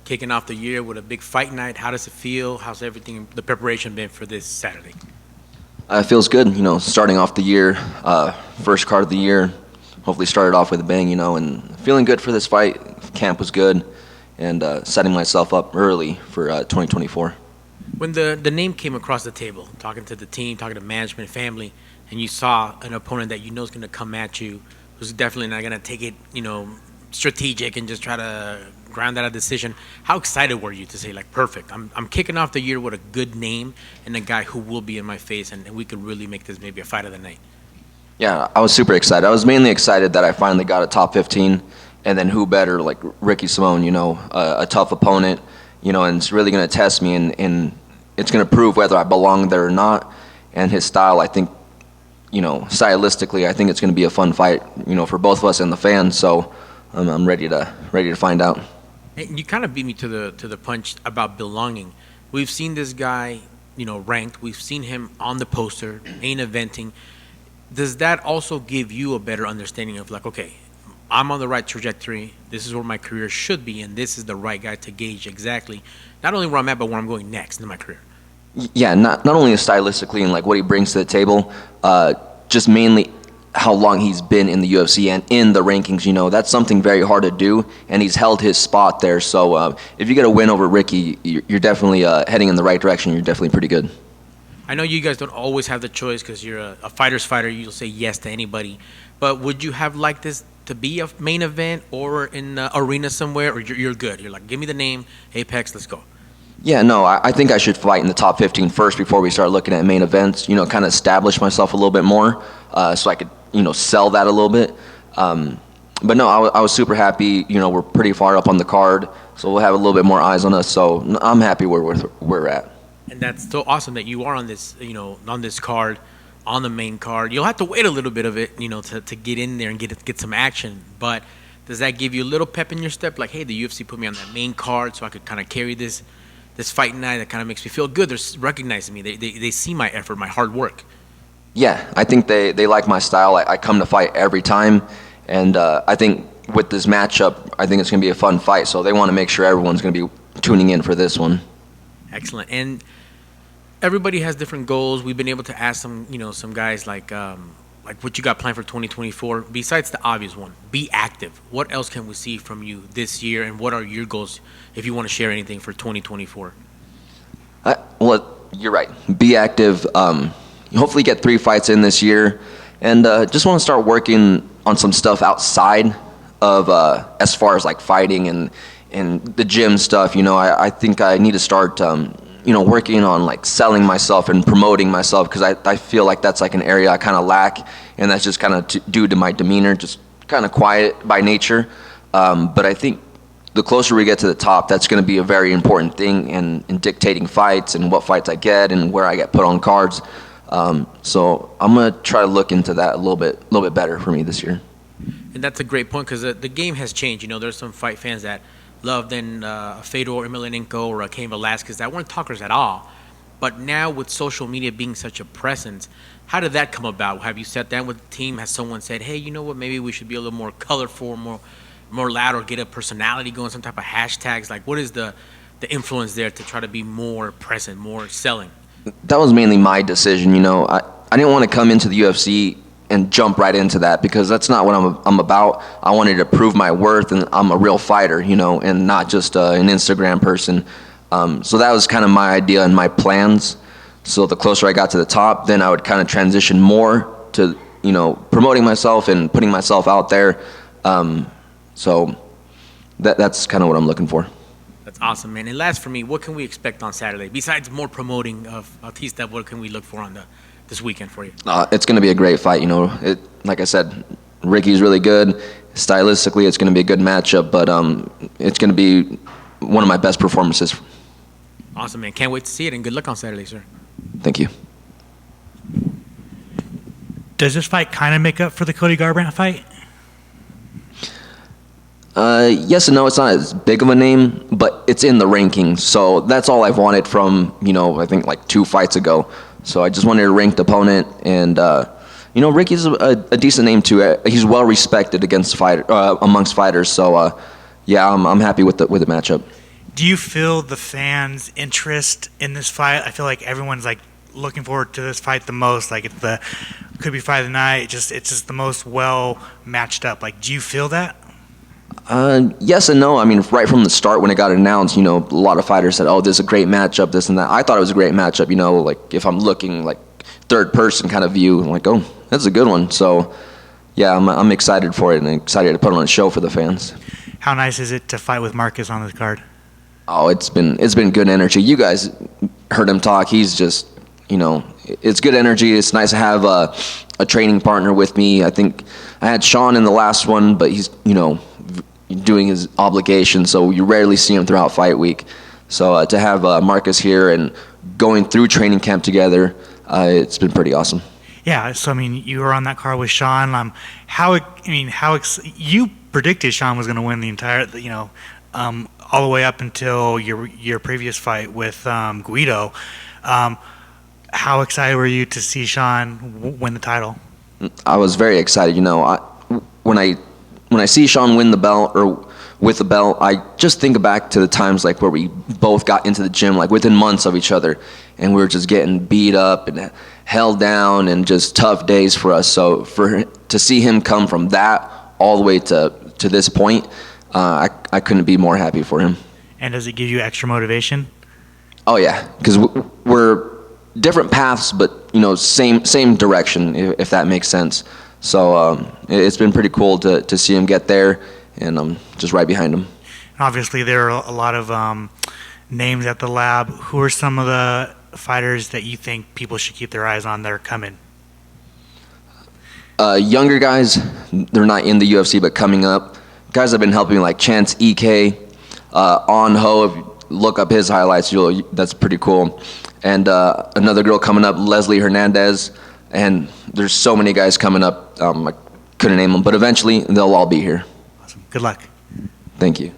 kicking off the year with a big fight night. How does it feel? How's everything, the preparation been for this Saturday? It feels good, starting off the year, first card of the year. Hopefully started off with a bang, and feeling good for this fight. Camp was good, and setting myself up early for 2024. When the name came across the table, talking to the team, talking to management, family, and you saw an opponent that you know is going to come at you, who's definitely not going to take it, strategic and just try to ground out a decision. How excited were you to say, like, perfect, I'm kicking off the year with a good name and a guy who will be in my face, and we could really make this maybe a fight of the night? Yeah, I was super excited. I was mainly excited that I finally got a top 15, and then who better, like Ricky Simone, a tough opponent, and it's really going to test me, and it's going to prove whether I belong there or not. And his style, I think, stylistically, I think it's going to be a fun fight, for both of us and the fans. So I'm ready to find out. And you kind of beat me to the punch about belonging. We've seen this guy, ranked. We've seen him on the poster, main eventing. Does that also give you a better understanding of, like, okay, I'm on the right trajectory, this is where my career should be, and this is the right guy to gauge exactly not only where I'm at, but where I'm going next in my career? Yeah, not only stylistically and like what he brings to the table, just mainly how long he's been in the UFC and in the rankings. That's something very hard to do, and he's held his spot there. So if you get a win over Ricky, you're definitely heading in the right direction. You're definitely pretty good. I know you guys don't always have the choice because you're a fighter's fighter. You'll say yes to anybody. But would you have liked this to be a main event or in an arena somewhere, or you're good? You're like, give me the name, Apex, let's go. Yeah, no, I think I should fight in the top 15 first before we start looking at main events, kind of establish myself a little bit more so I could, sell that a little bit. But no, I was super happy. We're pretty far up on the card, so we'll have a little bit more eyes on us. So I'm happy where we're at. And that's so awesome that you are on this, on this card, on the main card. You'll have to wait a little bit of it, to get in there and get some action. But does that give you a little pep in your step? Like, hey, the UFC put me on that main card so I could kind of carry this fight night. That kind of makes me feel good. They're recognizing me. They see my effort, my hard work. Yeah, I think they like my style. I come to fight every time. And I think with this matchup, I think it's going to be a fun fight. So they want to make sure everyone's going to be tuning in for this one. Excellent. And everybody has different goals. We've been able to ask some, some guys like what you got planned for 2024. Besides the obvious one, be active. What else can we see from you this year, and what are your goals, if you want to share anything for 2024? Well, you're right. Be active. Hopefully get 3 fights in this year, and just want to start working on some stuff outside of as far as like fighting and the gym stuff. I think I need to start working on like selling myself and promoting myself, because I feel like that's like an area I kind of lack, and that's just kind of due to my demeanor, just kind of quiet by nature. But I think the closer we get to the top, that's going to be a very important thing in dictating fights and what fights I get and where I get put on cards. So I'm going to try to look into that a little bit better for me this year. And that's a great point, because the game has changed. There's some fight fans that loved in Fedor Emelianenko or Cain Velasquez that weren't talkers at all. But now with social media being such a presence, how did that come about? Have you sat down with the team? Has someone said, hey, you know what, maybe we should be a little more colorful, more loud, or get a personality going, some type of hashtags? Like, what is the influence there to try to be more present, more selling? That was mainly my decision. I didn't want to come into the UFC and jump right into that, because that's not what I'm about. I wanted to prove my worth, and I'm a real fighter, and not just an Instagram person. So that was kind of my idea and my plans. So the closer I got to the top, then I would kind of transition more to, promoting myself and putting myself out there. So that's kind of what I'm looking for. That's awesome, man. And last for me, what can we expect on Saturday? Besides more promoting of Bautista, what can we look for on this weekend for you? It's going to be a great fight. Like I said, Ricky's really good. Stylistically, it's going to be a good matchup, but it's going to be one of my best performances. Awesome, man. Can't wait to see it, and good luck on Saturday, sir. Thank you. Does this fight kind of make up for the Cody Garbrandt fight? Yes and no. It's not as big of a name, but it's in the rankings. So that's all I've wanted from, I think like 2 fights ago. So I just wanted a ranked opponent, and Ricky's a decent name too. He's well respected amongst fighters. So yeah, I'm happy with the matchup. Do you feel the fans' interest in this fight? I feel like everyone's like looking forward to this fight the most. Like it's the could be fight of the night. It's just the most well matched up. Like, do you feel that? Yes and no. I mean, right from the start when it got announced, a lot of fighters said, "Oh, this is a great matchup, this and that." I thought it was a great matchup. Like if I'm looking like third person kind of view, I'm like, "Oh, that's a good one." So, yeah, I'm excited for it and excited to put on a show for the fans. How nice is it to fight with Marcus on this card? Oh, it's been good energy. You guys heard him talk. He's just, it's good energy. It's nice to have a training partner with me. I think I had Sean in the last one, but he's, doing his obligation, so you rarely see him throughout fight week. So to have Marcus here and going through training camp together, it's been pretty awesome. Yeah, so I mean, you were on that card with Sean. You predicted Sean was going to win the entire, all the way up until your previous fight with Guido. How excited were you to see Sean win the title? I was very excited. When I see Sean win the belt or with the belt, I just think back to the times like where we both got into the gym like within months of each other, and we were just getting beat up and held down and just tough days for us. So to see him come from that all the way to this point, I couldn't be more happy for him. And does it give you extra motivation? Oh yeah, because we're different paths, but same direction, if that makes sense. So it's been pretty cool to see him get there, and I'm just right behind him. Obviously, there are a lot of names at the lab. Who are some of the fighters that you think people should keep their eyes on that are coming? Younger guys, they're not in the UFC, but coming up. Guys have been helping me, like Chance EK, On Ho. If you look up his highlights, that's pretty cool. And another girl coming up, Leslie Hernandez. And there's so many guys coming up. I couldn't name them, but eventually they'll all be here. Awesome. Good luck. Thank you.